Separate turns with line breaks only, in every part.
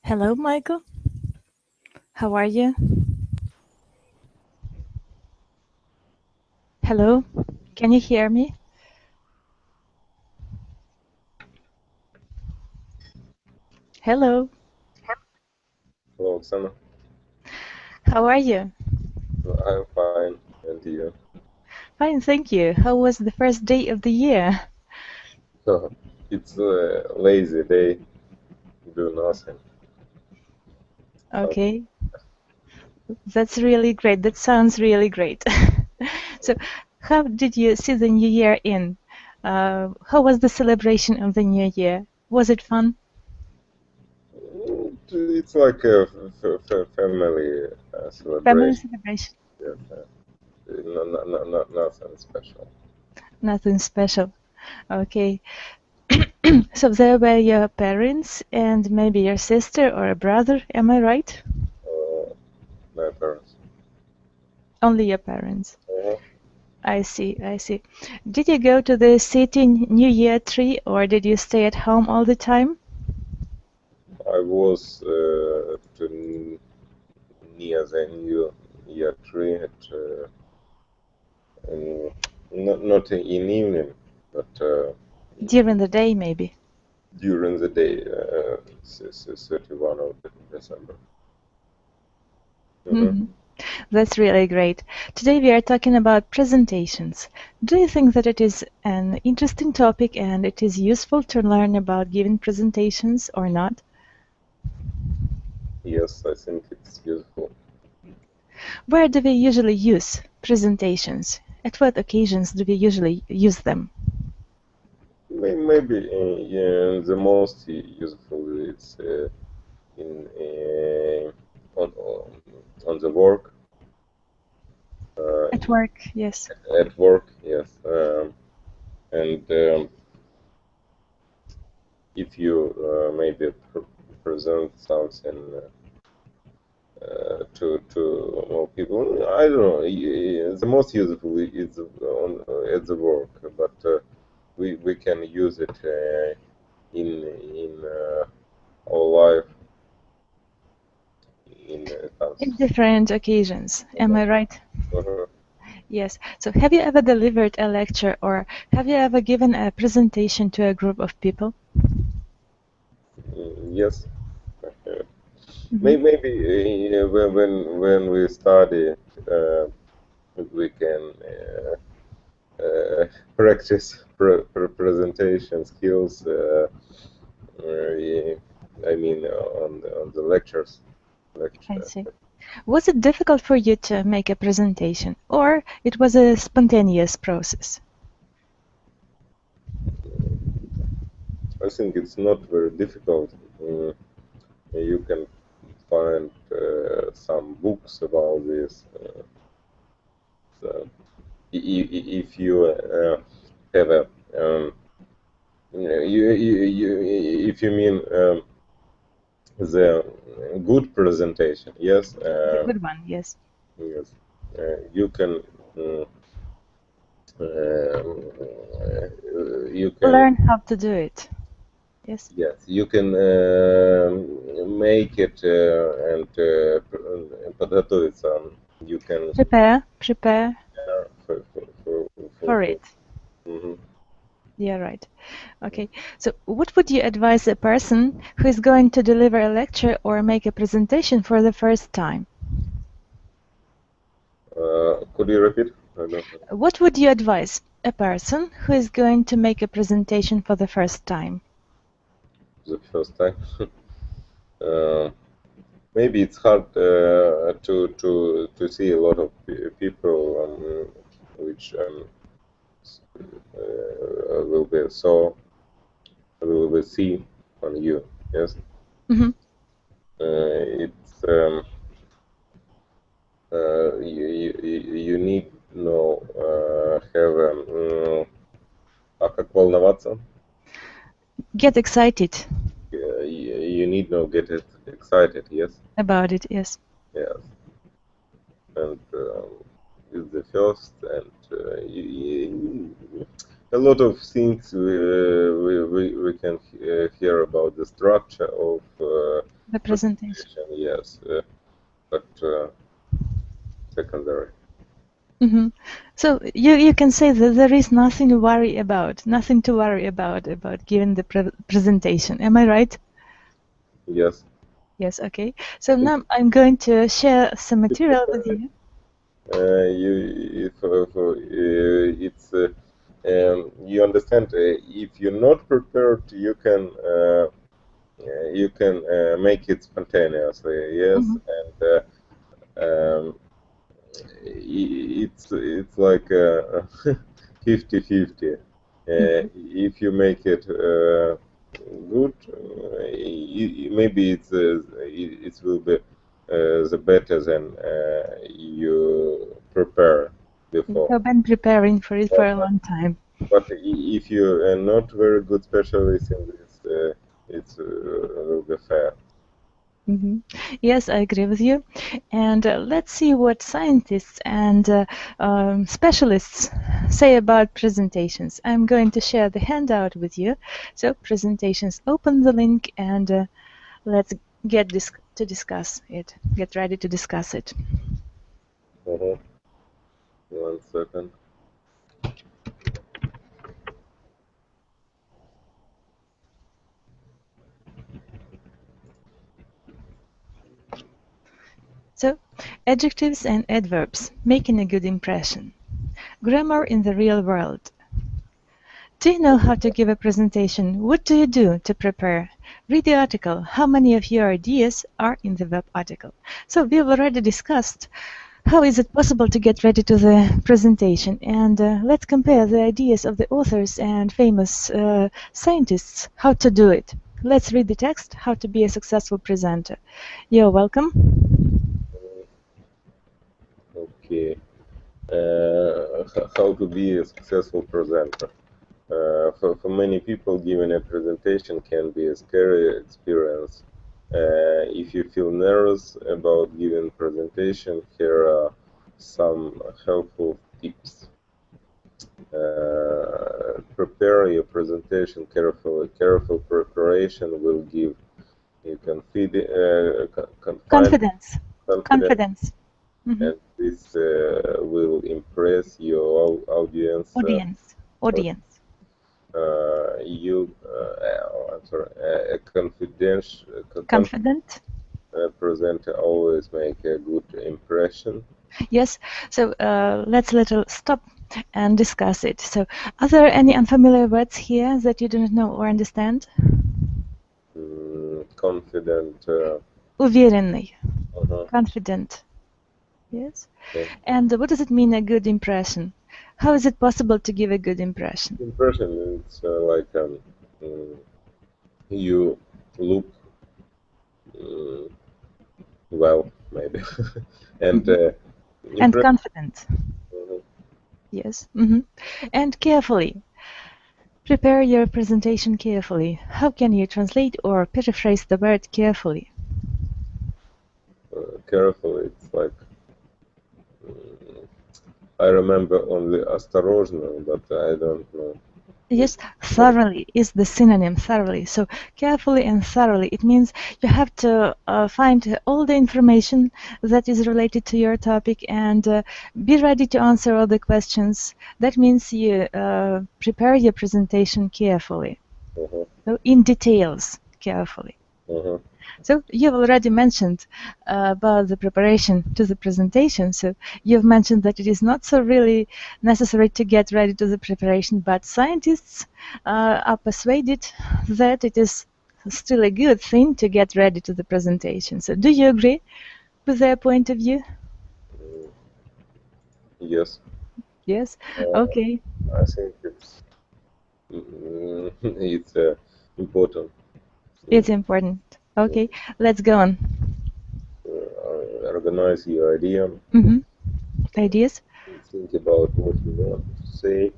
Hello, Michael. How are you? Hello, can you hear me? Hello,
Hello, Oksana.
how are you?
I'm fine, and you?
Fine, thank you. How was the first day of the year?
It's a lazy day, do nothing. Something.
Okay, that's really great. That sounds really great. So, how did you see the new year in? How was the celebration of the new year? Was it fun?
It's like a family
Family
celebration.
celebration?
Yes, nothing special.
Nothing special. Okay. So there were your parents and maybe your sister or a brother, am I right?
My parents.
Only your parents.
Uh,
I see, I see. Did you go to the city New Year tree or did you stay at home all the time?
I was near the New Year tree not in evening, but
During the day, maybe.
during the day, 31 of December.
Mhm. That's really great. Today we are talking about presentations. Do you think that it is an interesting topic and it is useful to learn about giving presentations or not?
Yes, I think it's useful.
Where do we usually use presentations? At what occasions do we usually use them?
Maybe the most useful is in on the work.
At work, yes.
At work, yes, and if you maybe present something to more people, I don't know. The most useful is at the work, but we can use it in our life in house.
In different occasions, am I right?
Uh-huh.
Yes. So have you ever delivered a lecture or have you ever given a presentation to a group of people?
Yes.
Mhm.
Maybe when we study, we can practice presentation skills. Yeah, I mean, on the lectures.
I
Lecture.
see. Was it difficult for you to make a presentation or it was a spontaneous process?
I think it's not very difficult. You can find some books about this. So if you have a if you mean the good presentation, yes,
The good one, yes.
yes, you can uh, you can
Learn how to do it. Yes.
yes you can make it and подготовиться. You can
Prepare
for
for it.
mhm.
Yeah, right. Okay. So what would you advise a person who is going to deliver a lecture or make a presentation for the first time?
Could you repeat? I don't know.
What would you advise a person who is going to make a presentation for the first time?
The first time. uh, Maybe it's hard to see a lot of people which will be see on you. Yes,
Hmm.
it's you need know have а как волноваться?
Get excited
You need know get it excited. Yes,
about it, yes.
yes, and it's the first and a lot of things we can hear about the structure of
The presentation.
Yes, but secondary.
So you can say that there is nothing to worry about, about giving the presentation. Am I right?
Yes.
Yes. Okay. So now I'm going to share some material with you.
You understand. If you're not prepared, you can make it spontaneously. Yes, and it's like 50-50. If you make it good, maybe it will be the better than you prepare before.
I've been preparing for it for a long time.
But if you are not very good specialist in this, it will be fair.
Yes, I agree with you. And let's see what scientists and specialists say about presentations. I'm going to share the handout with you. So presentations, open the link and let's get to discuss it. Get ready to discuss it.
1 second.
So, adjectives and adverbs, making a good impression. Grammar in the real world. Do you know how to give a presentation? What do you do to prepare? Read the article. How many of your ideas are in the web article? So we've already discussed how is it possible to get ready to the presentation, and let's compare the ideas of the authors and famous scientists, how to do it. Let's read the text, How to be a Successful Presenter. You're welcome.
Okay. How to be a successful presenter. For many people, giving a presentation can be a scary experience. If you feel nervous about giving presentation, here are some helpful tips. Prepare your presentation carefully. Careful preparation will give you confidence. And this will impress your audience. Confident presenter always make a good impression.
Yes, so let's stop and discuss it. So, are there any unfamiliar words here that you don't know or understand?
Confident.
Уверенный. Confident. Yes.
Yeah.
And what does it mean, a good impression? How is it possible to give a good impression?
Impression, it's like you look well, maybe, and
confident. Yes. And carefully. Prepare your presentation carefully. How can you translate or paraphrase the word carefully?
Carefully, it's like I remember only осторожно, but I don't know.
Yes, thoroughly is the synonym, thoroughly. So carefully and thoroughly, it means you have to find all the information that is related to your topic and be ready to answer all the questions. That means you prepare your presentation carefully. So in details, carefully. So you've already mentioned about the preparation to the presentation. So you've mentioned that it is not so really necessary to get ready to the preparation, but scientists are persuaded that it is still a good thing to get ready to the presentation. So do you agree with their point of view?
Yes.
Yes. Okay.
I think it's important.
It's important. Okay, let's go on.
Organize your idea.
Ideas.
Think about what you want to say.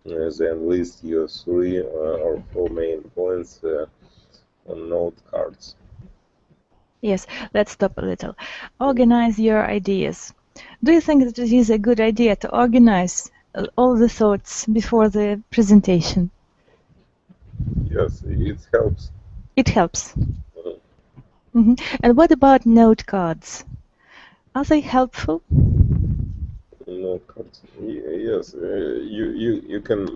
Then list your 3 or 4 main points on note cards.
Yes, let's stop a little. Organize your ideas. Do you think that it is a good idea to organize all the thoughts before the presentation?
Yes, it helps.
It helps. And what about note cards? Are they helpful?
No, yes, you can.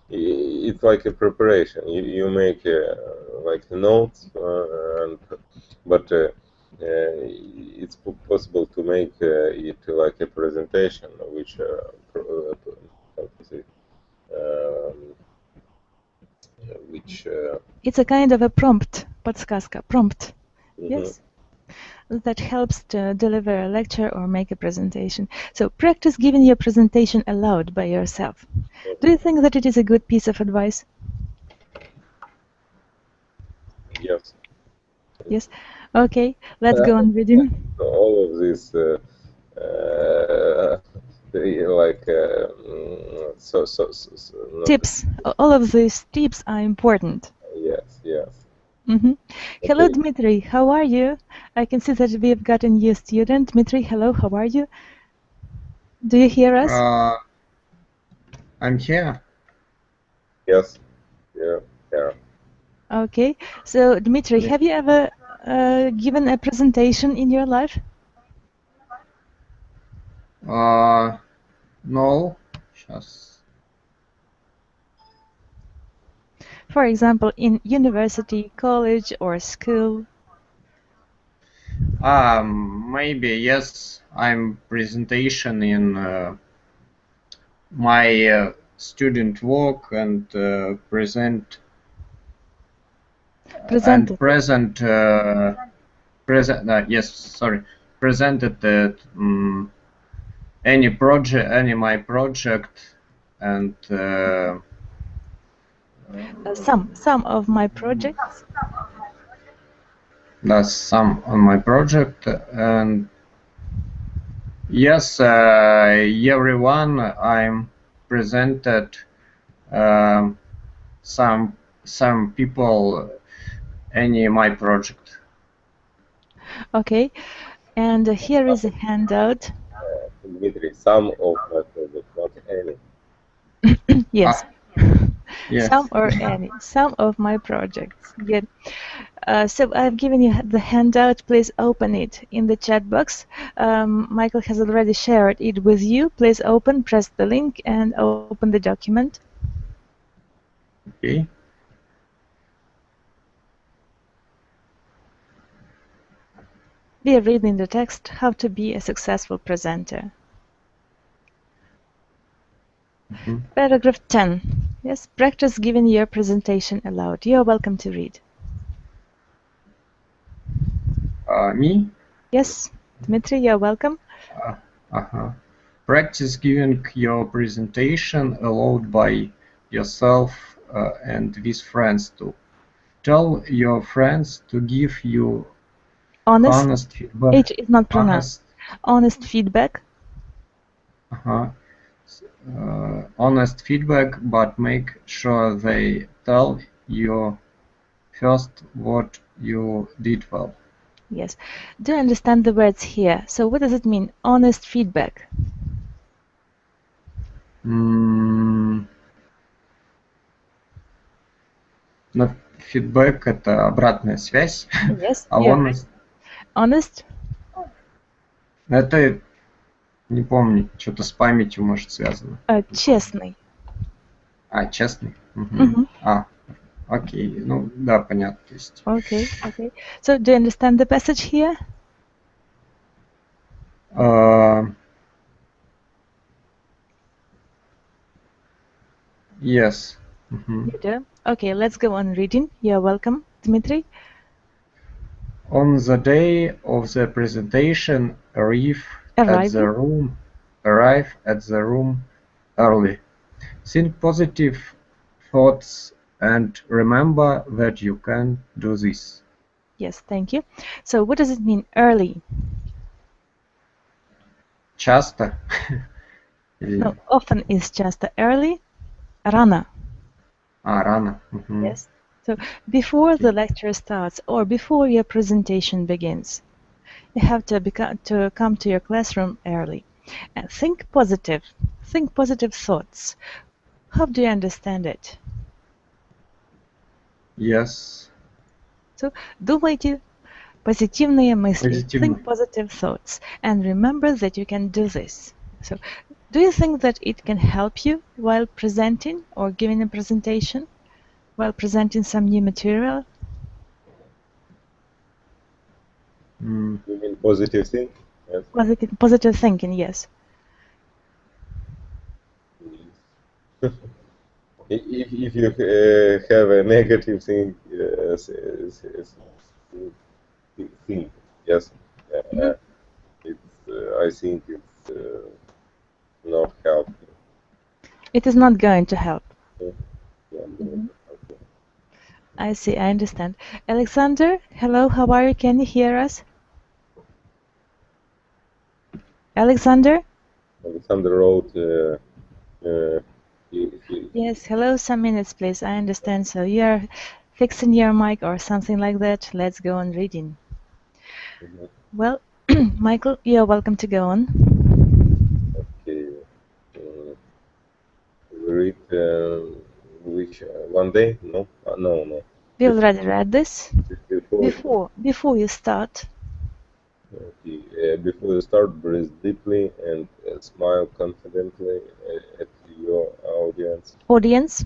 It's like a preparation. You make like notes, but it's possible to make it like a presentation, which how to say, um, which.
It's a kind of a prompt, подсказка, prompt.
Mhm.
Yes, that helps to deliver a lecture or make a presentation. So practice giving your presentation aloud by yourself. Do you think that it is a good piece of advice?
Yes.
Yes. Okay, let's go on reading.
All of this, like
Tips. All of these tips are important.
Yes, yes.
Hello,
Okay.
Dmitry. How are you? I can see that we've got a new student. Dmitry, hello. How are you? Do you hear us?
I'm here.
Yes. Yeah. Yeah.
Okay. So, Dmitry,
Yeah.
have you ever given a presentation in your life?
No. Сейчас.
For example, in university, college, or school?
Maybe yes. I'm presentation in my student work and present
Presented.
and present yes, sorry, presented any project, any my project, and
Some of my projects.
that's some on my project. And yes, everyone, I'm presented some people any my project.
Okay. And here is a handout.
Dmitry, some of my projects, not any.
Yes.
Yes.
Some or any. Some of my projects. Good. So I've given you the handout. Please open it in the chat box. Michael has already shared it with you. Please open, press the link, and open the document.
Okay.
We are reading the text, How to be a Successful Presenter. Paragraph 10. Yes, practice giving your presentation aloud. You are welcome to read.
Me?
Yes, Dmitry, you are welcome.
Practice giving your presentation aloud by yourself and with friends too. Tell your friends to give you honest feedback.
H is not pronounced. Honest feedback.
Honest feedback, but make sure they tell you first what you did well.
Yes. Do you understand the words here? So what does it mean? Honest feedback.
Но feedback — это обратная связь.
Yes.
А honest?
Honest?
Это, не помню, что-то с памятью, может, связано.
Честный.
Честный? Окей. Ну, да, понятно.
Okay. So, do you understand the passage here?
Yes.
You do? Okay, let's go on reading. You're welcome, Dmitry.
On the day of the presentation, arrive at the room early. Think positive thoughts and remember that you can do this.
Yes, thank you. So what does it mean, early?
Часто.
No, often is just early. Рано.
Рано.
Yes. So before the lecture starts or before your presentation begins, you have to come to your classroom early and think positive thoughts. How do you understand it?
Yes.
So думайте Позитивные мысли.
Позитивные.
Think positive thoughts. And remember that you can do this. So, do you think that it can help you while presenting or giving a presentation? While presenting some new material?
Mm,
You mean positive thing? Yes.
Positive thinking, yes.
If you have a negative thing, think, yes, I think it's not helpful.
It is not going to help.
Yeah.
I see, I understand. Alexander, hello, how are you? Can you hear us? Alexander?
Alexander wrote,
Yes, hello, some minutes, please. I understand. So you are fixing your mic or something like that. Let's go on reading. Well, Michael, you're welcome to go on.
okay. Read which one day? No, no.
We already read this.
Before
Before you start.
Okay. Before you start, breathe deeply and smile confidently at your audience.
Audience.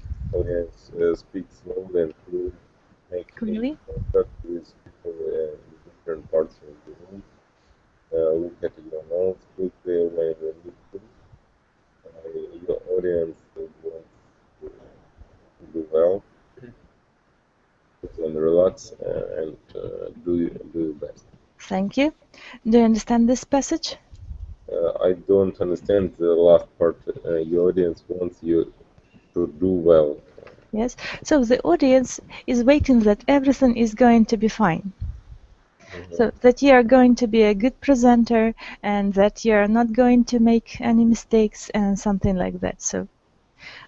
Speak slowly and clearly. Make
Clearly.
contact with people in different parts of the room. Look at your nose quickly when you need to. Your audience wants to do well. Then relax and do your best.
Thank you. Do you understand this passage?
I don't understand the last part. Your audience wants you to do well.
Yes. So the audience is waiting that everything is going to be fine. So that you are going to be a good presenter and that you are not going to make any mistakes and something like that. So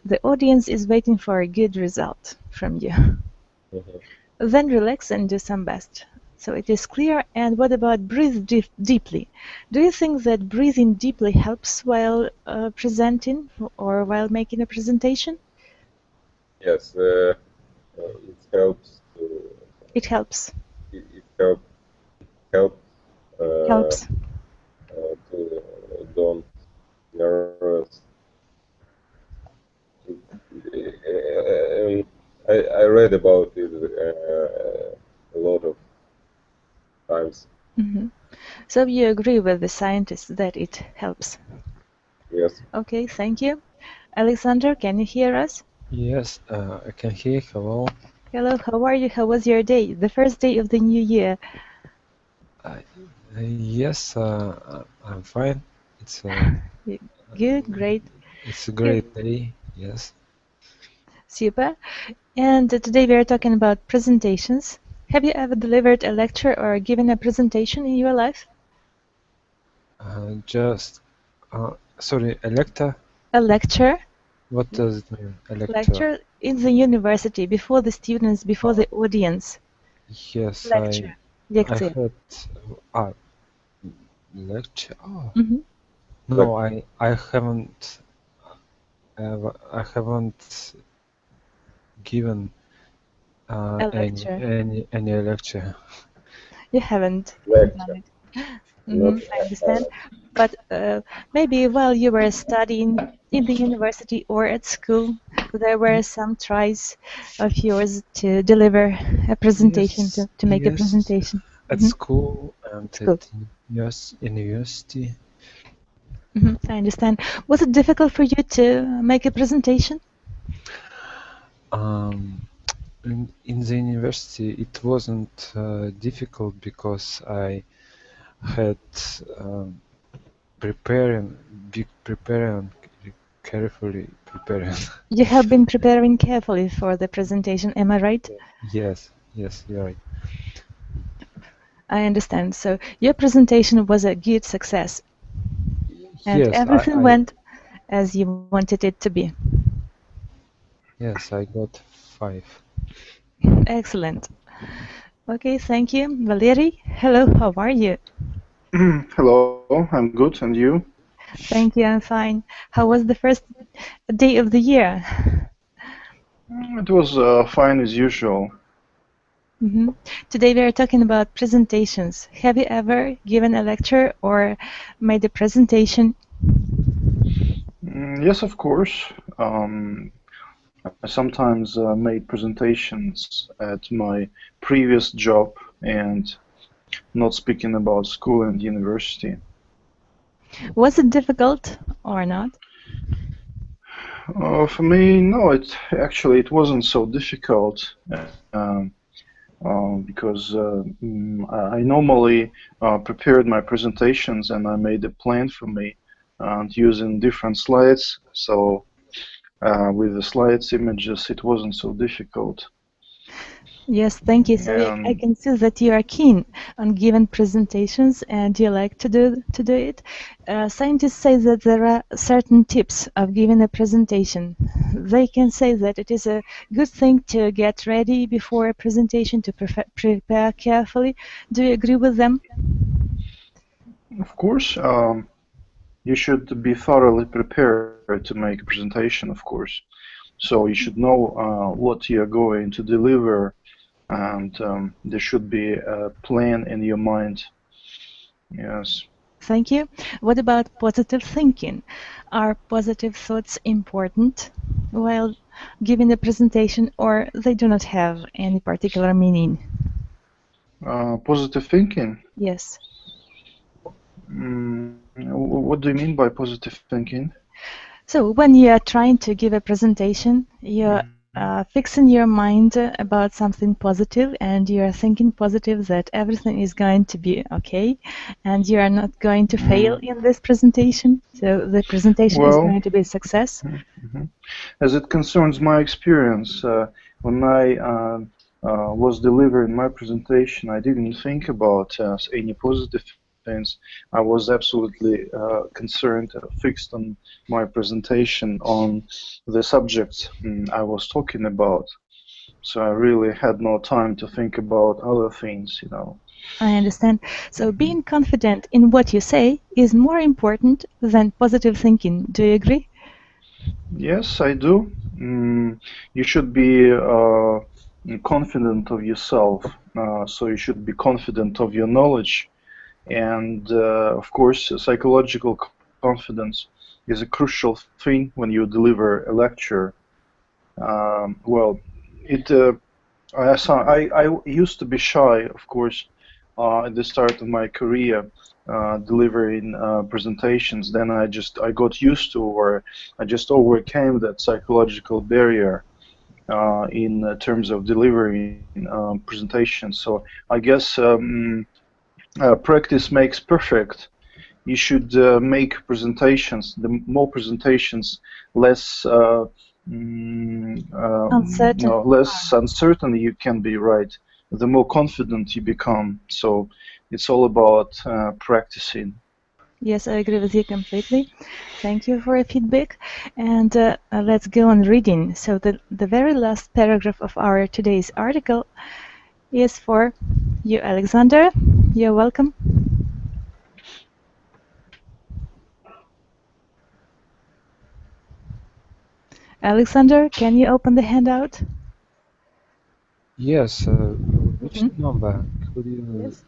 the audience is waiting for a good result from you. Then relax and do some best. So it is clear. And what about breathe deeply? Do you think that breathing deeply helps while presenting or while making a presentation?
Yes, it helps.
It helps.
It helps.
Helps.
To don't nervous. I read about it a lot of times.
So you agree with the scientists that it helps?
Yes.
Okay, thank you. Alexander, can you hear us?
Yes, I can hear. Hello.
Hello, how are you? How was your day? The first day of the new year.
Yes, I'm fine. It's
Good, great.
it's a great day. Yes.
Super. And today we are talking about presentations. Have you ever delivered a lecture or given a presentation in your life?
Sorry, a lecture?
A lecture?
What does it mean? A lecture?
Lecture in the university, before the students, before the audience.
Yes,
Lecture.
I heard lecture. Oh. No, I haven't given any lecture.
You haven't.
Lecture.
I understand. But maybe while you were studying in the university or at school, there were some tries of yours to deliver a presentation,
Yes,
to make a presentation.
At school and at university.
I understand. Was it difficult for you to make a presentation?
In the university, it wasn't difficult because I had carefully preparing.
You have been preparing carefully for the presentation, am I right?
Yes, you're right.
I understand. So your presentation was a good success. And
yes,
everything went as you wanted it to be.
Yes, I got 5.
Excellent. Okay, thank you. Valery, hello, how are you?
Hello, I'm good, and you?
Thank you, I'm fine. How was the first day of the year?
It was fine as usual.
Today we are talking about presentations. Have you ever given a lecture or made a presentation?
Yes, of course. I sometimes made presentations at my previous job, and not speaking about school and university.
Was it difficult or not?
For me, no. It wasn't so difficult because I normally prepared my presentations and I made a plan for me and using different slides. So with the slides, images, it wasn't so difficult.
Yes, thank you. So I can see that you are keen on giving presentations and you like to do it. Scientists say that there are certain tips of giving a presentation. They can say that it is a good thing to get ready before a presentation, to prepare carefully. Do you agree with them?
Of course, you should be thoroughly prepared to make a presentation, of course. So you should know what you are going to deliver, and there should be a plan in your mind. Yes.
Thank you. What about positive thinking? Are positive thoughts important while giving a presentation, or they do not have any particular meaning?
Positive thinking?
Yes.
What do you mean by positive thinking?
So when you are trying to give a presentation, you're fixing your mind about something positive, and you are thinking positive that everything is going to be okay, and you are not going to fail in this presentation. So the presentation is going to be a success.
As it concerns my experience, when I was delivering my presentation, I didn't think about any positive things. I was absolutely concerned, fixed on my presentation on the subjects I was talking about. So I really had no time to think about other things, you know.
I understand. So being confident in what you say is more important than positive thinking. Do you agree?
Yes, I do. You should be confident of yourself. So you should be confident of your knowledge. And of course, psychological confidence is a crucial thing when you deliver a lecture. Well, I used to be shy, of course, at the start of my career, delivering presentations. Then I got used to, or I just overcame that psychological barrier in terms of delivering presentations. So I guess practice makes perfect. You should make presentations. The more presentations, less
uncertain.
Less uncertain you can be, right? The more confident you become. So it's all about practicing.
Yes, I agree with you completely. Thank you for your feedback. And let's go on reading. So the very last paragraph of our today's article is for you, Alexander. You're welcome. Alexander, can you open the handout?
Yes. Which number? Could you?
Yes.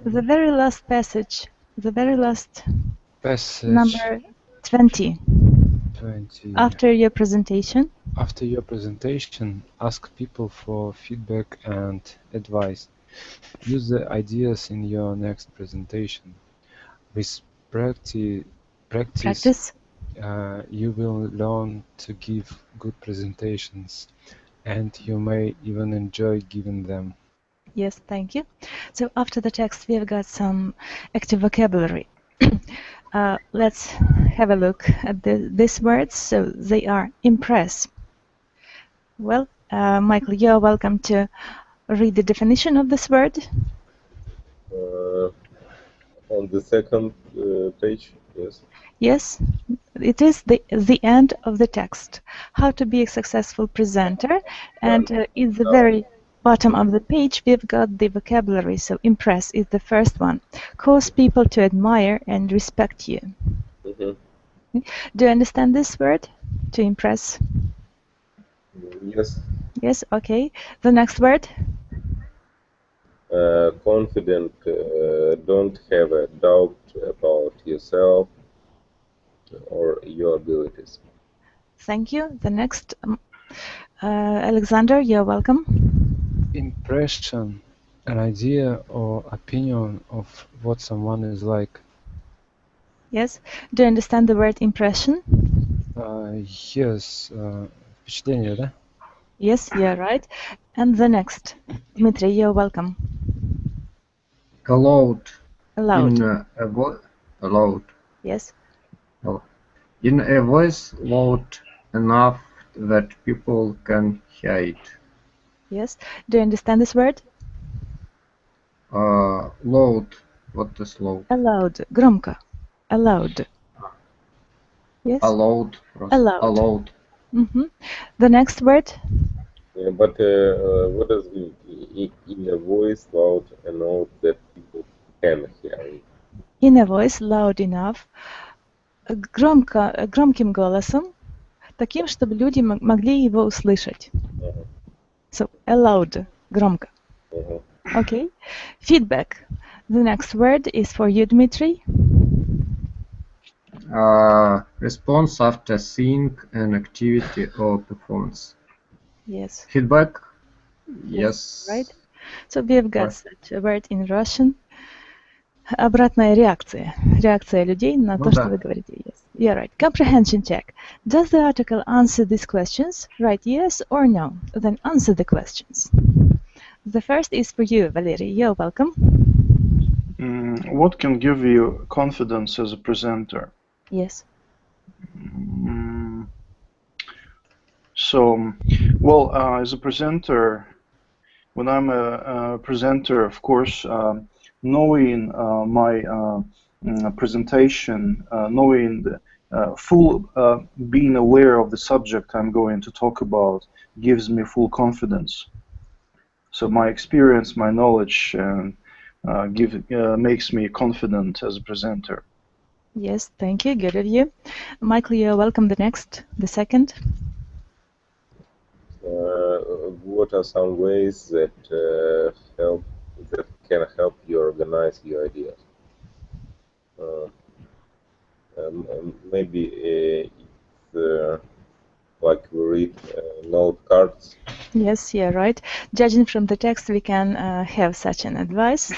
The very last passage. The very last
passage.
Number 20.
20.
After your presentation.
After your presentation, ask people for feedback and advice. Use the ideas in your next presentation. With practice. You will learn to give good presentations, and you may even enjoy giving them.
Yes, thank you. So after the text, we've got some active vocabulary. Let's have a look at these words. So they are impress. Well, Michael, you're welcome to read the definition of this word.
On the second page, yes.
Yes, it is the end of the text. How to be a successful presenter, and in the very bottom of the page we've got the vocabulary. So impress is the first one. Cause people to admire and respect you. Do you understand this word? To impress?
Yes.
Yes, okay. The next word?
confident, don't have a doubt about yourself or your abilities.
Thank you. The next, Alexander, you're welcome.
Impression, an idea or opinion of what someone is like.
Yes. Do you understand the word impression?
Yes, впечатление, да?
Yes, you're right. And the next, Dmitry, you're welcome.
Allowed.
Allowed.
Allowed.
Yes.
In a voice loud enough that people can hear it.
Yes. Do you understand this word?
Loud. What is loud?
Allowed. Громко. Allowed. Yes.
Allowed.
Allowed.
Allowed.
The next word?
Yeah, but what does it mean? In a voice loud enough that people can hear it?
In a voice loud enough. Громким голосом, таким, чтобы люди могли его услышать. So, allowed. Громко. Okay. Feedback. The next word is for you, Dmitry.
Response after seeing an activity or performance.
Yes.
Feedback. Yes.
Right. So we've got such a word in Russian. Обратная реакция. Реакция людей на то, что вы говорите. Yes. You're right. Comprehension check. Does the article answer these questions? Write yes or no. Then answer the questions. The first is for you, Valery. You're welcome.
What can give you confidence as a presenter?
Yes.
So, well, as a presenter, when I'm a presenter, of course, knowing my presentation, knowing the being aware of the subject I'm going to talk about gives me full confidence. So my experience, my knowledge makes me confident as a presenter.
Yes, thank you. Good of you. Michael, you're welcome. The second.
What are some ways that can help you organize your ideas? Maybe it's like we read note cards.
Yes, you're right. Judging from the text, we can have such an advice.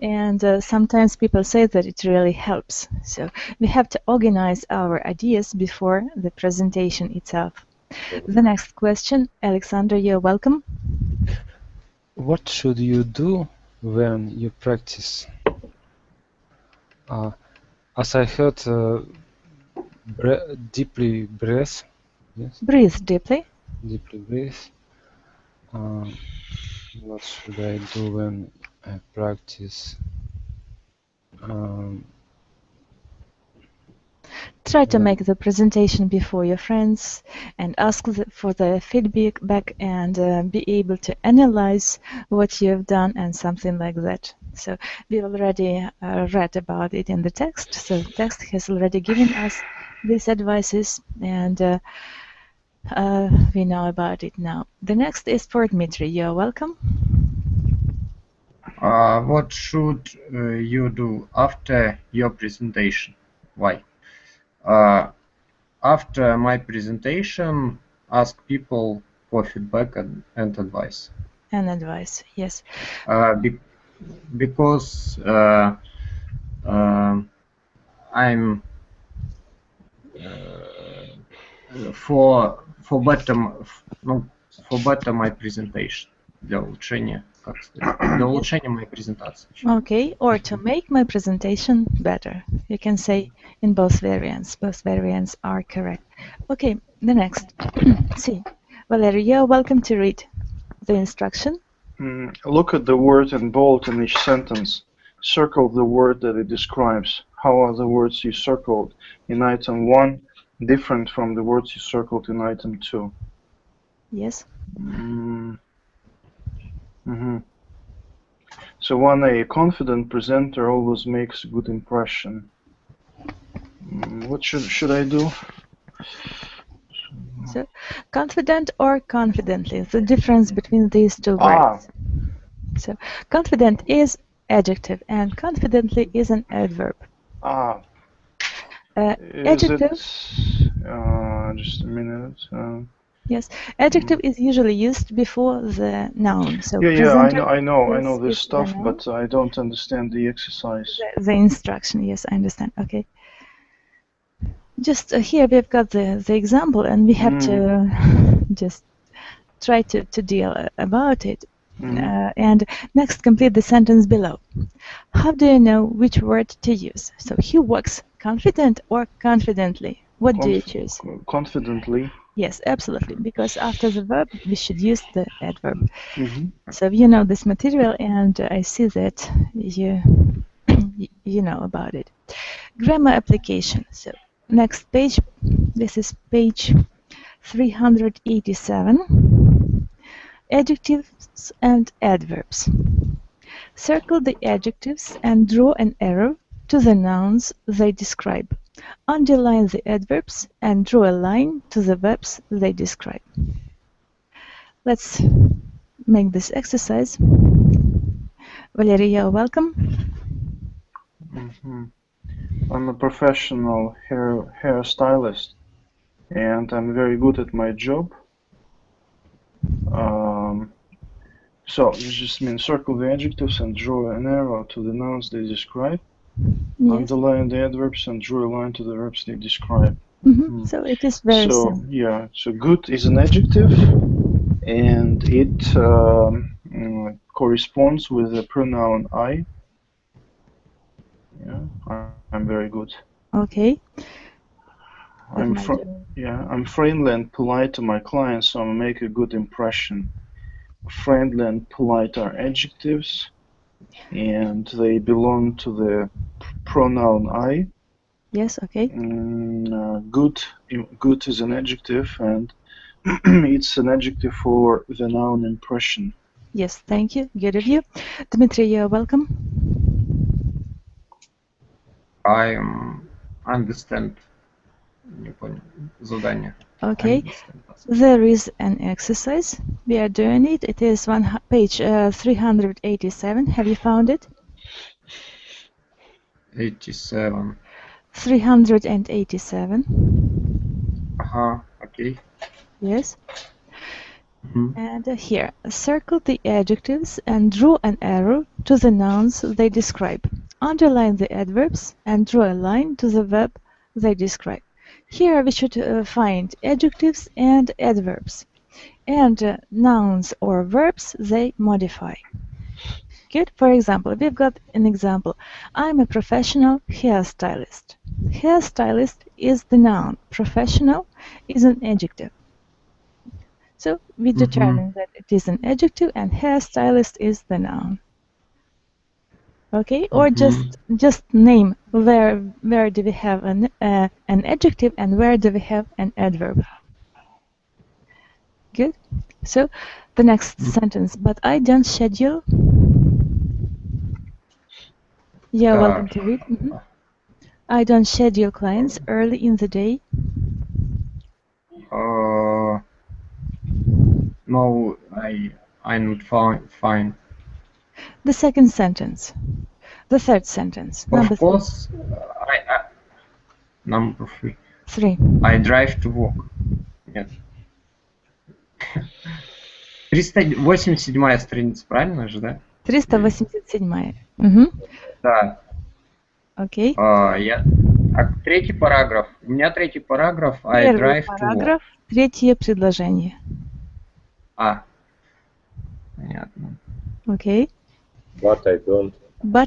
And sometimes people say that it really helps. So we have to organize our ideas before the presentation itself. The next question, Alexander, you're welcome.
What should you do when you practice? As I heard, deeply breathe. Yes.
Breathe deeply.
Deeply breathe. What should I do when I practice?
Try to make the presentation before your friends and ask for the feedback and be able to analyze what you've done and something like that. So we already read about it in the text. So the text has already given us these advices and we know about it now. The next is for Dmitry. You're welcome.
What should you do after your presentation? Why? After my presentation, ask people for feedback and advice.
And advice, yes.
Because I'm for better my presentation, для улучшения моей презентации.
Okay, or to make my presentation better. You can say in both variants. Both variants are correct. Okay, the next. See, Valery, you're welcome to read the instruction.
Look at the word in bold in each sentence. Circle the word that it describes. How are the words you circled in item 1 different from the words you circled in item 2?
Yes.
So 1A, a confident presenter always makes a good impression. What should I do?
So, confident or confidently, the difference between these two words. So confident is adjective and confidently is an adverb.
Ah.
Adjective.
Just a minute.
Yes, adjective is usually used before the noun. So
yeah, I know this stuff, but I don't understand the exercise.
The instruction, yes, I understand. Okay. Just here we've got the example, and we have to just try to deal about it. And next, complete the sentence below. How do you know which word to use? So he works confident or confidently? What do you choose?
Confidently.
Yes, absolutely, because after the verb we should use the adverb. So you know this material, and I see that you know about it. Grammar application. So next page, this is page 387. Adjectives and adverbs. Circle the adjectives and draw an arrow to the nouns they describe. Underline the adverbs and draw a line to the verbs they describe. Let's make this exercise. Valeria, welcome.
I'm a professional hairstylist, and I'm very good at my job. So this just means circle the adjectives and draw an arrow to the nouns they describe. Yes. Underline the adverbs and draw a line to the verbs they describe.
So it is very simple.
Yeah, so good is an adjective, and it corresponds with the pronoun I. Yeah, I'm very good.
Okay.
I'm friendly and polite to my clients, so I make a good impression. Friendly and polite are adjectives, and they belong to the pronoun I.
Yes, okay.
Good is an adjective, and it's an adjective for the noun impression.
Yes, thank you. Good of you. Dmitry, you're welcome.
I understand. Не понял. Задание.
Okay. There is an exercise. We are doing it. It is page 387. Have you found it?
87.
387.
Okay.
Yes. And here, circle the adjectives and draw an arrow to the nouns they describe. Underline the adverbs and draw a line to the verb they describe. Here we should find adjectives and adverbs, and nouns or verbs they modify. Good. For example, we've got an example. I'm a professional hairstylist. Hairstylist is the noun. Professional is an adjective. So we determine that it is an adjective and hairstylist is the noun. Okay, or just name where do we have an adjective and where do we have an adverb. Good. So the next sentence. But I don't schedule. Yeah, welcome to read. I don't schedule clients early in the day.
No, I'm not fine.
The second sentence. The third sentence.
Of course, number 3.
3.
I drive to work. Нет. 387-я страница, правильно же, да?
387-я.
Да.
Окей.
Третий параграф. У меня третий параграф. I drive to work.
Третье предложение.
Понятно.
Окей.
But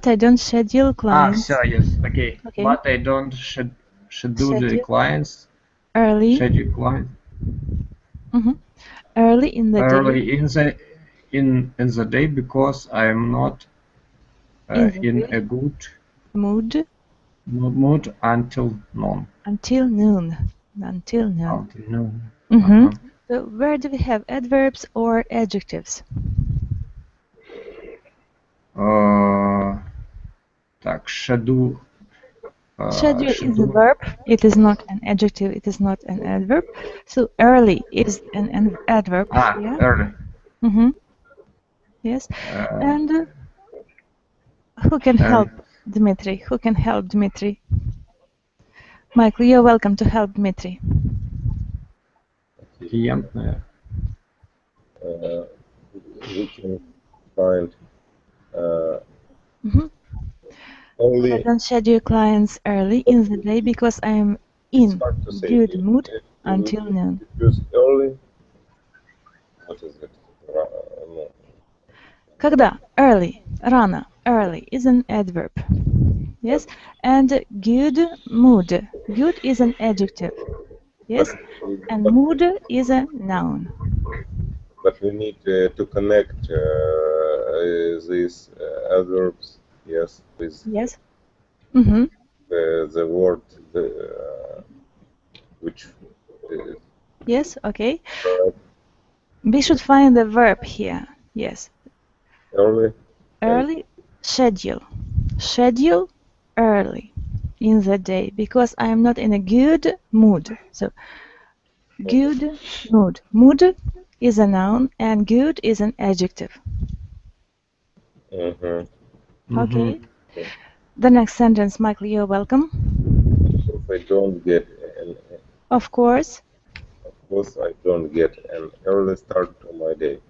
I don't schedule clients.
Все, yes, okay. But I don't schedule the clients.
Early.
Schedule clients.
Early in the day.
Early in the day because I'm not in a good
mood
until noon.
Until noon. So where do we have adverbs or adjectives?
Schedule.
Schedule is a verb. It is not an adjective. It is not an adverb. So early is an adverb.
Early.
Yes. And who can help Dmitry? Who can help Dmitry? Michael, you're welcome to help Dmitry.
Клиентная.
We can find only.
I don't schedule clients early in the day because I'm in good mood until noon.
Use early. What is it? No.
Когда? Early. Рано. Early is an adverb. Yes. And good mood. Good is an adjective. Yes. And mood is a noun.
But we need to connect these adverbs, yes, with
Yes.
the word which.
Yes. Okay. We should find the verb here. Yes.
Early.
Early. Schedule. Schedule early in the day because I am not in a good mood. So good mood. Mood is a noun and good is an adjective. Okay. The next sentence, Michael, you're welcome.
If I don't get an.
Of course.
Of course, I don't get an early start to my day.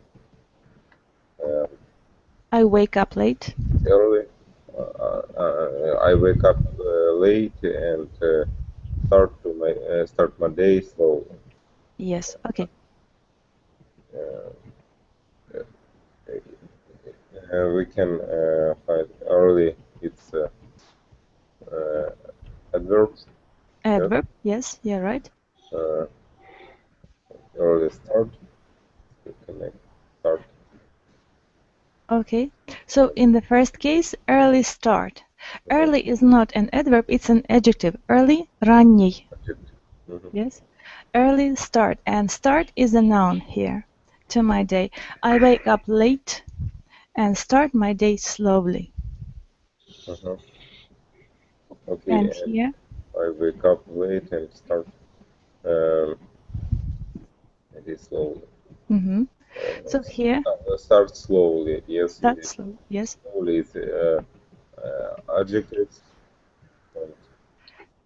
I wake up late.
Early. I wake up late and start my day slowly.
Yes. Okay.
We can find early. It's adverbs.
Adverb. Yes, you're right.
Early start. Connect. Start.
Okay. So in the first case, early start. Early is not an adverb, it's an adjective. Early, ранний. Yes. Early start. And start is a noun here to my day. I wake up late and start my day slowly.
Okay.
And here?
I wake up late and start my day slowly.
So here?
Start slowly. Yes.
Start slow. Yes.
Slowly is adjectives.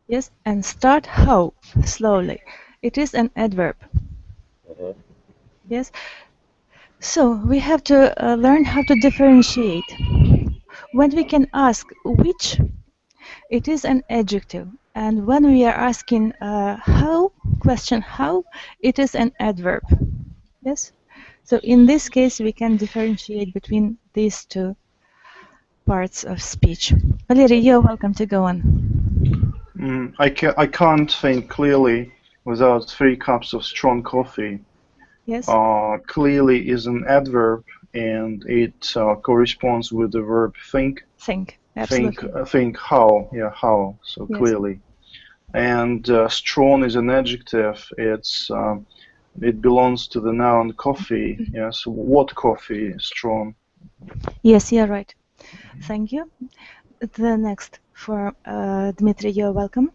Yes, and start how? Slowly. It is an adverb. Yes. So we have to learn how to differentiate. When we can ask which, it is an adjective. And when we are asking how, question how, it is an adverb. Yes. So in this case, we can differentiate between these two parts of speech. Valery, you're welcome to go on.
I can't think clearly without 3 cups of strong coffee.
Yes.
Clearly is an adverb, and it corresponds with the verb think.
Think. Absolutely.
Think how. Yeah, how. So
Yes.
clearly. And strong is an adjective. It belongs to the noun coffee. Yes. What coffee? Strong.
Yes, you're right. Thank you. The next for Dmitry, you're welcome.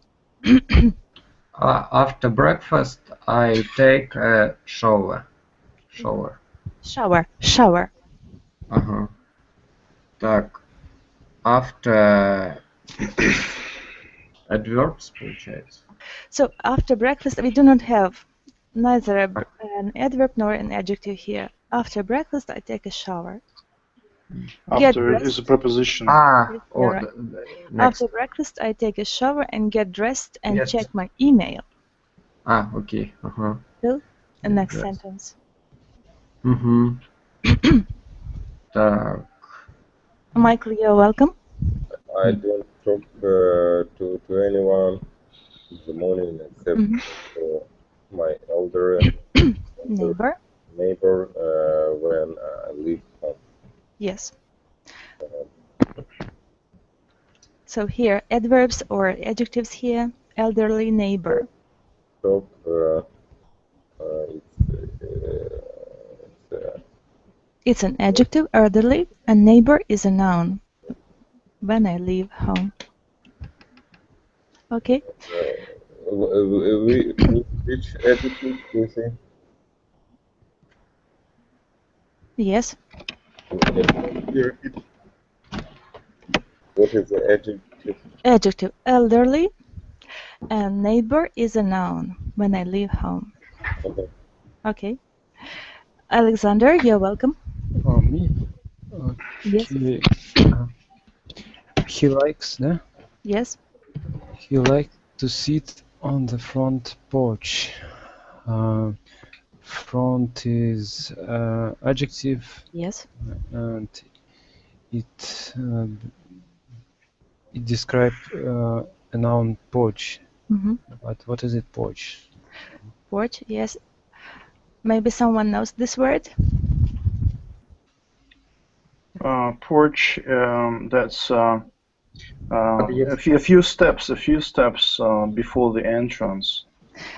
After breakfast, I take a shower. Shower. Так. After adverbs, получается.
So after breakfast, we do not have neither an adverb nor an adjective here. After breakfast, I take a shower.
After is a preposition.
Right. After breakfast, I take a shower and get dressed and check my email.
Okay.
So, the next sentence.
Так.
Michael, you're welcome.
I don't talk to anyone in the morning except my elder
neighbor
when I leave home.
Yes. So here, adverbs or adjectives here, elderly neighbor.
Talk,
it's an adjective, elderly, and neighbor is a noun. When I leave home. Okay.
Which adjective do you think?
Yes.
What is the adjective?
Adjective elderly, and neighbor is a noun when I leave home.
Okay.
Okay. Alexander, you're welcome.
Me?
Yes.
Okay. He likes, yeah?
Yes.
He likes to sit on the front porch. Front is adjective,
Yes.
and it describes a noun porch. But what is it, porch?
Porch, yes. Maybe someone knows this word?
Porch. That's a few steps before the entrance,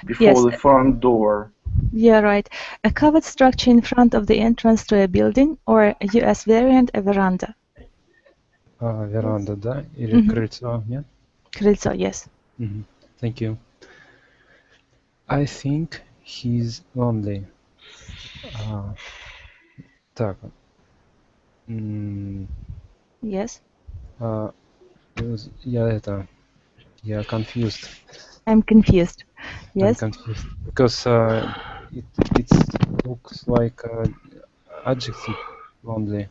before the front door.
Yeah, right. A covered structure in front of the entrance to a building, or a US variant, a veranda.
Веранда, да? Или крыльцо, нет?
Крыльцо, yes.
Thank you. I think he's lonely. Так.
Yes.
Я confused.
I'm confused. Yes.
I'm confused because it looks like adjective lonely.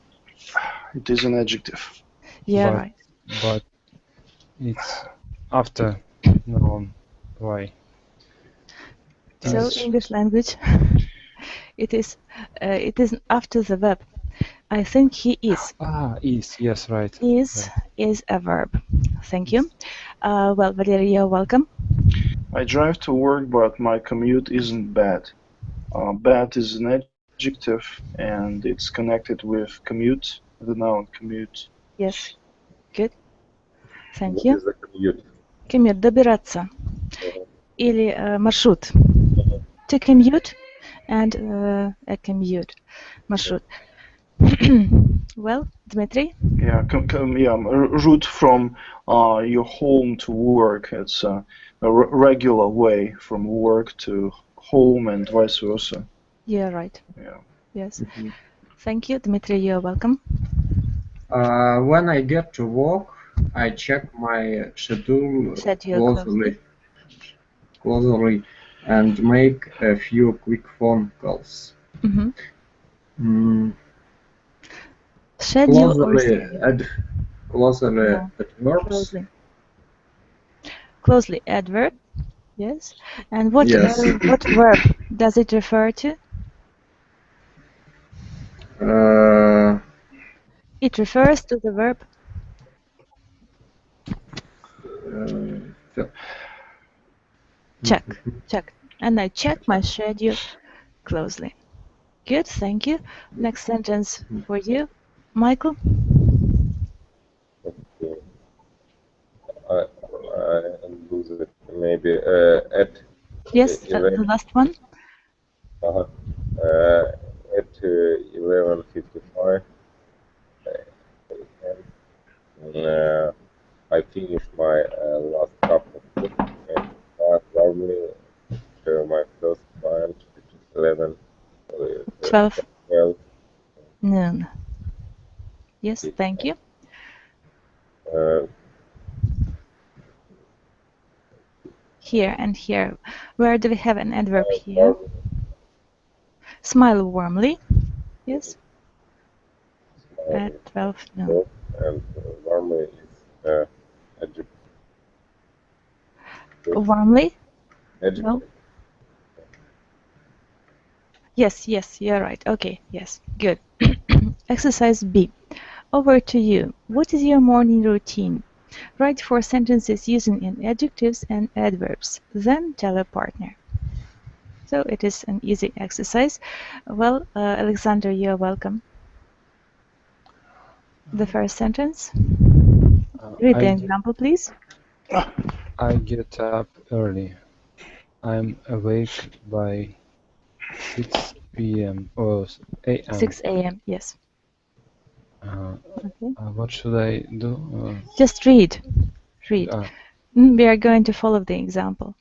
It is an adjective.
Yeah, right.
But it's after noun. Why?
So English language, it is after the verb. I think he is.
Is, yes, right.
Is a verb. Thank you. Well, Valeria, you're welcome.
I drive to work, but my commute isn't bad. Bad is an adjective, and it's connected with commute, the noun commute.
Yes. Good. Thank you.
What is the commute?
Commute, добираться. Или маршрут. To commute and a commute. Маршрут. Well, Dmitry?
Yeah, route from your home to work. It's a regular way from work to home and vice versa.
Yeah, right.
Yeah.
Yes. Thank you, Dmitry. You're welcome.
When I get to work, I check my schedule closely and make a few quick phone calls.
Schedule
closely adverbs.
Closely adverb. Yes. And what what verb does it refer to? It refers to the verb. Check. And I check my schedule closely. Good, thank you. Next sentence for you, Michael.
Okay. I lose it. Maybe at.
Yes, the last one.
At 11:55. I finished my last cup of tea and warmly to my first client, which is 12
noon. Yes, thank you. Here and here. Where do we have an adverb here? Smile warmly. Yes. At 12 noon.
And warmly is adjective.
Warmly?
Adjective.
No? Yes, you're right. Okay, yes, good. Exercise B. Over to you. What is your morning routine? Write 4 sentences using in adjectives and adverbs. Then tell a partner. So it is an easy exercise. Well, Alexander, you're welcome. The first sentence. Read the example, please.
I get up early. I'm awake by 6 p.m. or a.m.
6 a.m. Yes.
Okay. What should I do?
Just read. We are going to follow the example.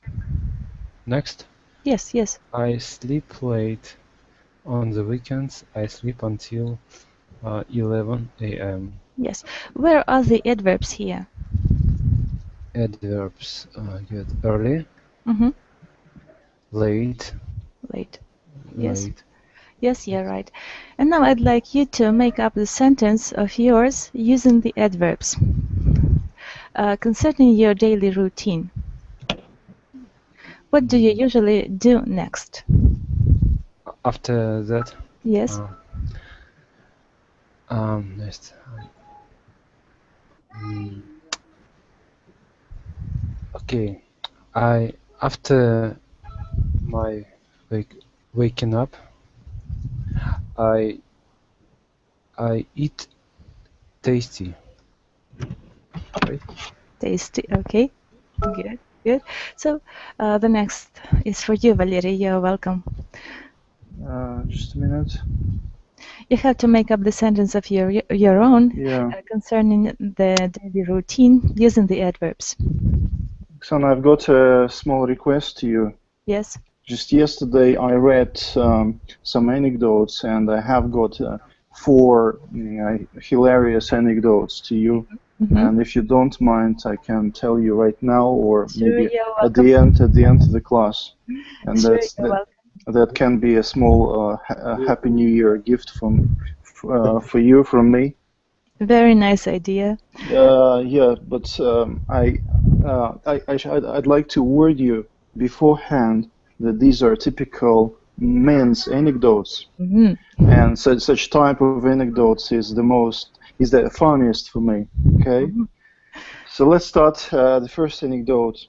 Next?
Yes.
I sleep late. On the weekends, I sleep until 11 a.m.
Yes. Where are the adverbs here?
Adverbs get early,
Mm-hmm.
late,
Late. Yes.
late.
Yes, you're right. And now I'd like you to make up the sentence of yours using the adverbs concerning your daily routine. What do you usually do next?
After that,
Yes.
next. Okay, after my waking up, I eat tasty. Right?
Tasty. Okay. Good. Good. So the next is for you, Valery. You're welcome.
Just a minute.
You have to make up the sentence of your own concerning the daily routine using the adverbs.
Oksana, I've got a small request to you.
Yes.
Just yesterday I read some anecdotes, and I have got 4 hilarious anecdotes to you.
Mm-hmm.
And if you don't mind, I can tell you right now, or
Sure,
maybe
you're
at the end of the class. And
sure,
that can be a small Happy New Year gift for you from me.
Very nice idea.
Yeah, but I'd like to warn you beforehand that these are typical men's anecdotes,
Mm-hmm.
and such type of anecdotes is the funniest for me. Okay,
Mm-hmm.
so let's start the first anecdote.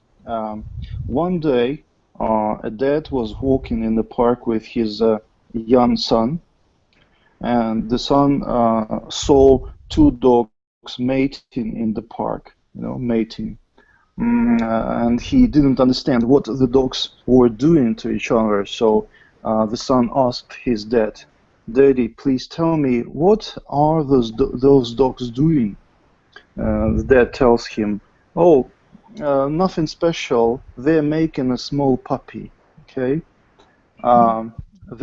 One day, a dad was walking in the park with his young son, and the son saw 2 dogs mating in the park, mating. And he didn't understand what the dogs were doing to each other, so the son asked his dad, "Daddy, please tell me, what are those dogs doing?" The dad tells him, "Oh, nothing special, they're making a small puppy." Okay.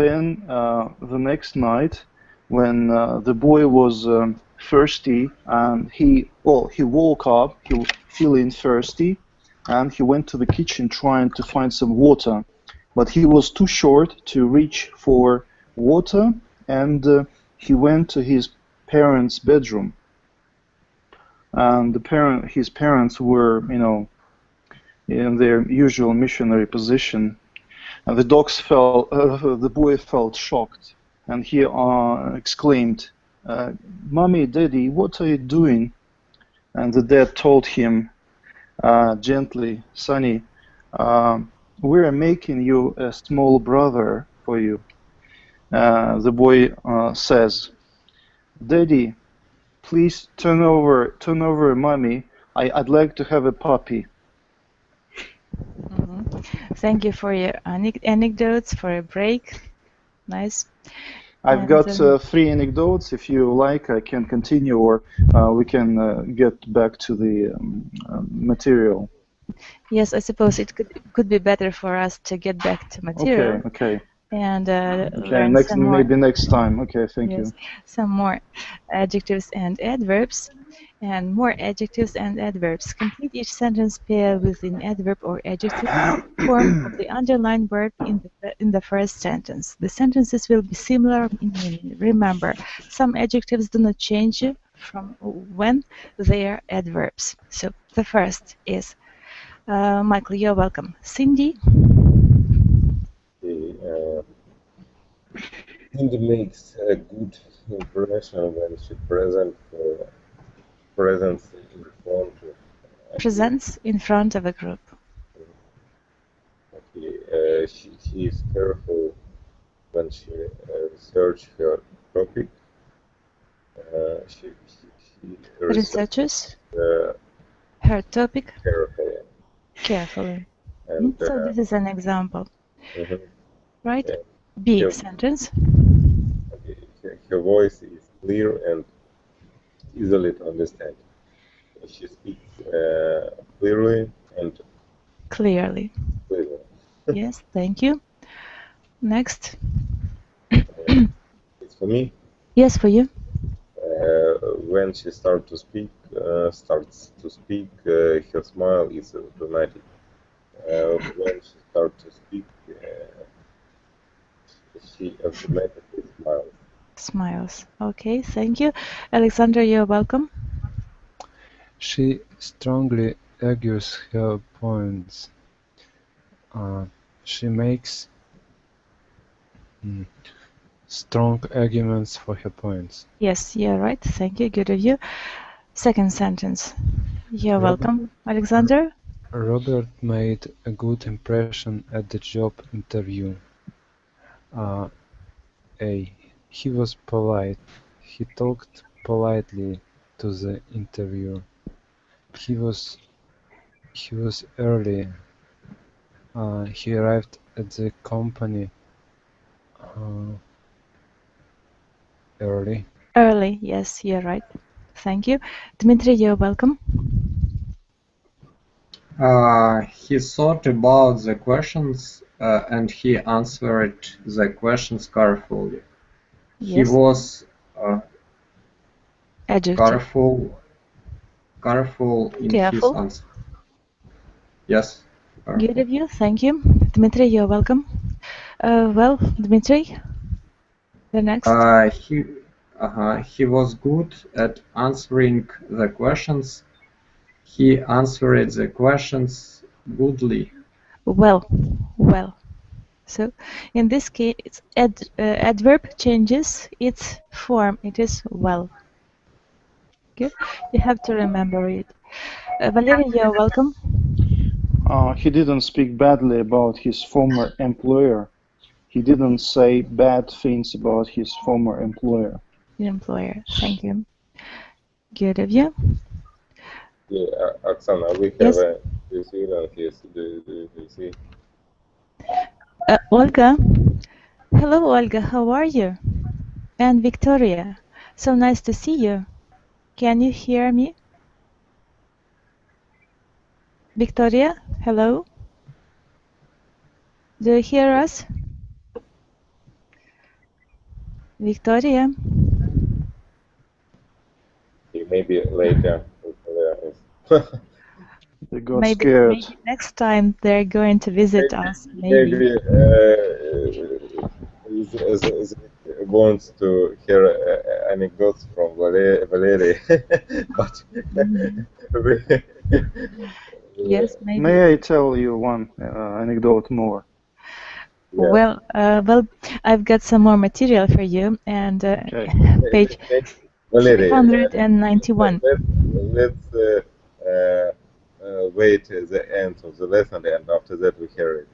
Then the next night, when the boy was thirsty, and he woke up, he was feeling thirsty, and he went to the kitchen trying to find some water, but he was too short to reach for water, and he went to his parents' bedroom, and his parents were, in their usual missionary position. And the boy felt shocked, and he exclaimed, "Mommy, Daddy, what are you doing?" And the dad told him gently, "Sonny, we're making you a small brother for you." The boy says, "Daddy, please turn over, Mommy. I'd like to have a puppy."
Mm-hmm. Thank you for your anecdotes, for a break. Nice.
I've got 3 anecdotes. If you like, I can continue, or we can get back to the material.
Yes, I suppose it could be better for us to get back to material.
Okay.
And learn some more.
Maybe next time. Okay, thank you.
Some more adjectives and adverbs, and more adjectives and adverbs. Complete each sentence pair with an adverb or adjective form of the underlined word in the first sentence. The sentences will be similar in meaning. Remember, some adjectives do not change from when they are adverbs. So the first is Michael, you're welcome. Cindy.
Cindy makes a good impression when she presents
in front of a group.
Okay. She is careful when she researches her topic. She
researches her topic carefully. And, so this is an example, right? B sentence.
Okay. Her voice is clear and easily to understand. She speaks clearly and
clearly. Yes, thank you. Next.
It's for me?
Yes, for you.
when she starts to speak, her smile is automatic. When she starts to speak, she automatically smiles.
Smiles. Okay, thank you. Alexander, you're welcome.
She strongly argues her points. She makes strong arguments for her points.
Yes, you're right. Thank you. Good of you. Second sentence. You're welcome, Alexander.
Robert made a good impression at the job interview. A. He was polite. He talked politely to the interviewer. He was early. He arrived at the company early.
Early. Yes, you're right. Thank you. Dmitry, you're welcome.
He thought about the questions and he answered the questions carefully.
Yes.
He was
Adjective.
careful in his answer. Yes.
Good of you. Thank you. Dmitry, you're welcome. Well, Dmitry, the next.
He was good at answering the questions. He answered the questions goodly.
Well. So, in this case, adverb changes its form. It is well. Good. You have to remember it. Valeria, you're welcome.
He didn't speak badly about his former employer. He didn't say bad things about his former employer.
Employer. Thank you. Good of you.
Yeah, Oksana, we have a student here. Do you see?
Olga. Hello, Olga. How are you? And Victoria. So nice to see you. Can you hear me? Victoria, hello? Do you hear us? Victoria?
Maybe later.
They got scared.
Maybe next time they're going to visit us.
Maybe wants to hear anecdotes from Valerie, but
yes, maybe.
May I tell you one anecdote more?
Yeah. Well, I've got some more material for you, and page 391.
Let's wait the end of the lesson, and after that we hear it.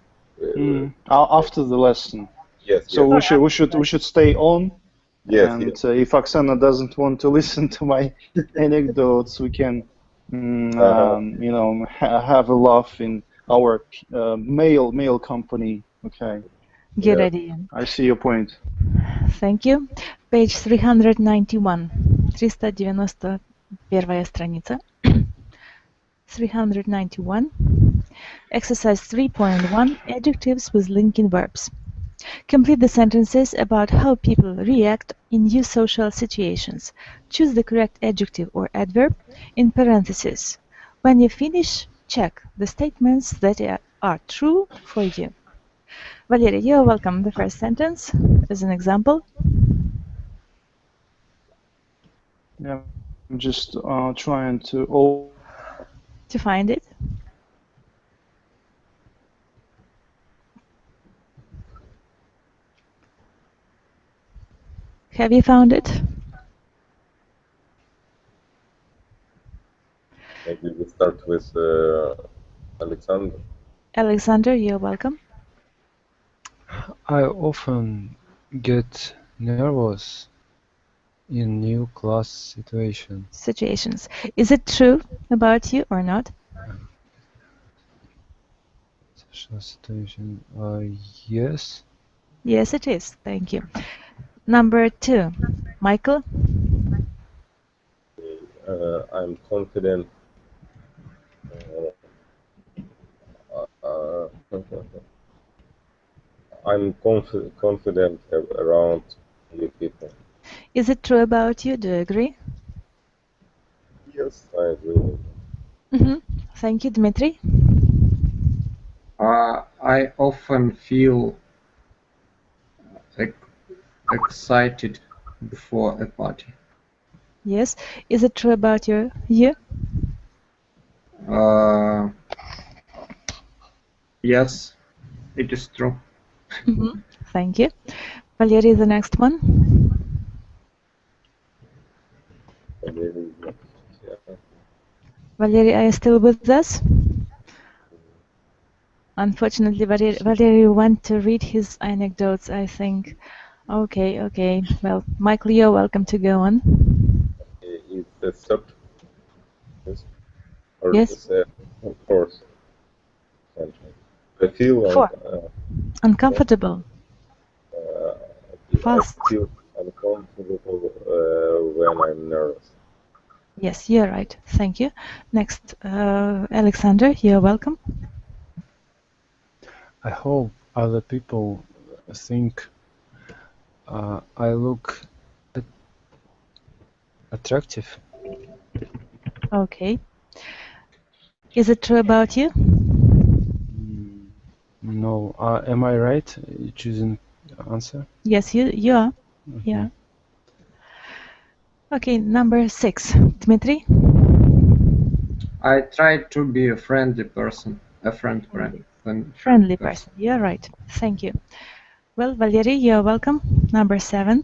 After the lesson.
Yes.
So yes. we should stay on.
Yes.
And if Oksana doesn't want to listen to my anecdotes, we can, you know, have a laugh in our mail company. Okay.
Good idea.
I see your point.
Thank you. Page 391. 391 страница. 391. Exercise 3.1. Adjectives with linking verbs. Complete the sentences about how people react in new social situations. Choose the correct adjective or adverb in parentheses. When you finish, check the statements that are true for you. Valeria, you're welcome. The first sentence is an example.
Yeah, I'm just trying to
find it. Have you found it?
Maybe we start with Alexander.
Alexander, you're welcome.
I often get nervous in new class situations.
Is it true about you or not?
Social situation. Yes.
Yes, it is. Thank you. Number 2, Michael.
I'm confident. I'm confident around new people.
Is it true about you? Do you agree?
Yes, I agree.
Thank you, Dmitry.
I often feel excited before a party.
Yes. Is it true about you?
Yes, it is true.
Thank you. Valery, the next one. Valery, are you still with us? Unfortunately, Valery went to read his anecdotes, I think. Okay. Well, Michael, you're welcome to go on.
It's a stop. Yes. Or
Yes.
Of course. I feel
uncomfortable. Fast.
I feel uncomfortable when I'm nervous.
Yes, you're right. Thank you. Next, Alexander, you're welcome.
I hope other people think I look attractive.
Okay. Is it true about you?
No. Am I right choosing answer?
Yes, you are.
Okay.
Yeah. Okay, number 6. Dmitry?
I try to be a friendly person.
Friendly person. You're right. Thank you. Well, Valery, you're welcome. Number 7.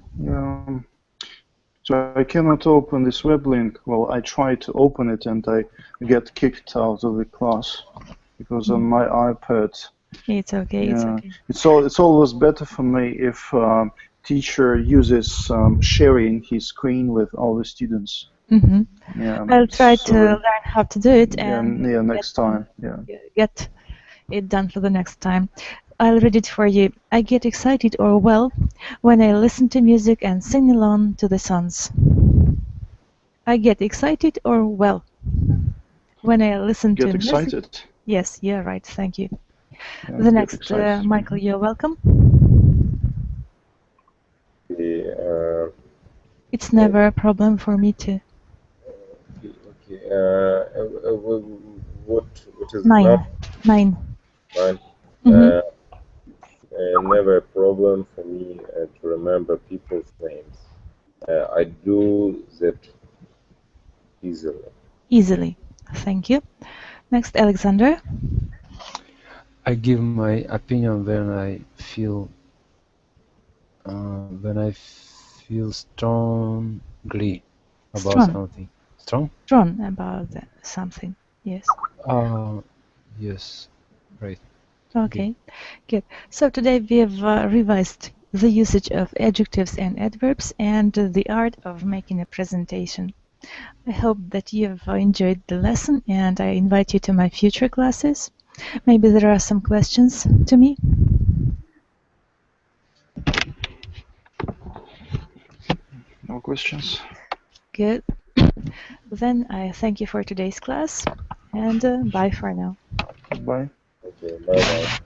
So I cannot open this web link. Well, I try to open it and I get kicked out of the class because on my iPad.
It's okay.
Yeah,
it's okay.
It's always better for me if teacher uses sharing his screen with all the students. Yeah.
I'll try to learn how to do it and
next time. Yeah.
Get it done for the next time. I'll read it for you. I get excited or well when I listen to music and sing along to the songs. I get excited or well when I listen to music.
Get excited?
Yes, you're right. Thank you.
Yeah,
the next, Michael, you're welcome. It's never a problem for me to.
Okay. What is
9. 9.
9. Never a problem for me to remember people's names. I do that easily.
Easily. Thank you. Next, Alexander.
I give my opinion when I feel strongly about something.
Strong about something. Yes.
Yes. Right.
Okay. Good. So today we have revised the usage of adjectives and adverbs and the art of making a presentation. I hope that you have enjoyed the lesson and I invite you to my future classes. Maybe there are some questions to me?
No questions.
Good. Then I thank you for today's class and bye for now.
Bye.
Okay, bye-bye.